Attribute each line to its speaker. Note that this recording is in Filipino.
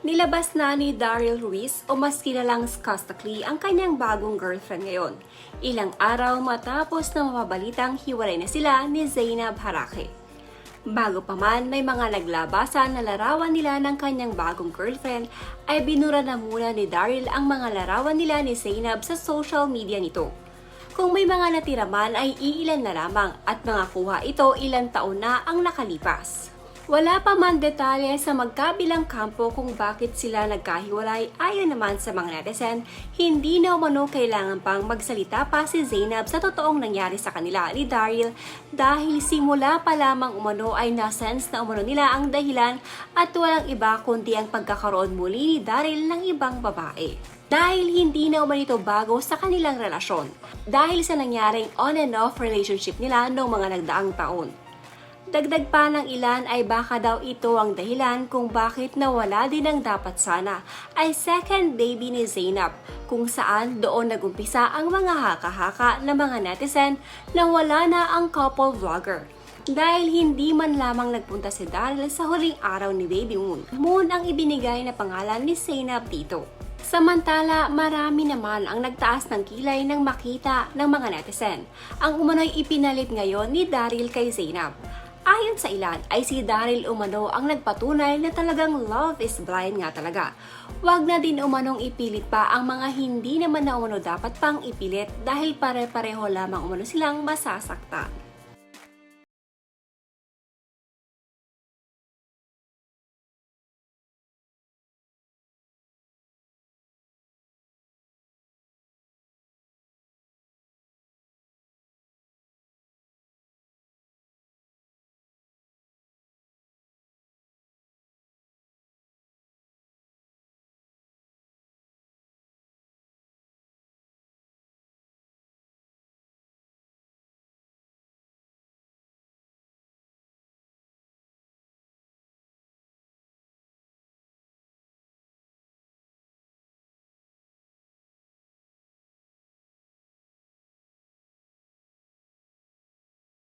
Speaker 1: Nilabas na ni Daryl Ruiz o mas kilalang Skostakli ang kanyang bagong girlfriend ngayon. Ilang araw matapos na mapabalitang hiwalay na sila ni Zainab Harake. Bago pa man may mga naglabasan na larawan nila ng kanyang bagong girlfriend, ay binura na muna ni Daryl ang mga larawan nila ni Zainab sa social media nito. Kung may mga natira man ay iilan na lamang at mga kuha ito ilang taon na ang nakalipas. Wala pa man detalye sa magkabilang kampo kung bakit sila nagkahiwalay. Ayon naman sa mga netizen, hindi na umano kailangan pang magsalita pa si Zainab sa totoong nangyari sa kanila ni Daryl dahil simula pa lamang umano ay nasense na umano nila ang dahilan at walang iba kundi ang pagkakaroon muli ni Daryl ng ibang babae. Dahil hindi na umano ito bago sa kanilang relasyon dahil sa nangyaring on and off relationship nila noong mga nagdaang taon. Dagdag pa ng ilan ay baka daw ito ang dahilan kung bakit nawala din ang dapat sana ay second baby ni Zainab, kung saan doon nagumpisa ang mga haka-haka ng mga netizen na wala na ang couple vlogger. Dahil hindi man lamang nagpunta si Daryl sa huling araw ni Baby Moon. Moon ang ibinigay na pangalan ni Zainab dito. Samantala, marami naman ang nagtaas ng kilay nang makita ng mga netizen. Ang umano'y ipinalit ngayon ni Daryl kay Zainab. Ayon sa ilan ay si Daryl umano ang nagpatunay na talagang love is blind nga talaga. Huwag na din umanong ipilit pa ang mga hindi naman na umano dapat pang ipilit dahil pare-pareho lamang umano silang masasaktan.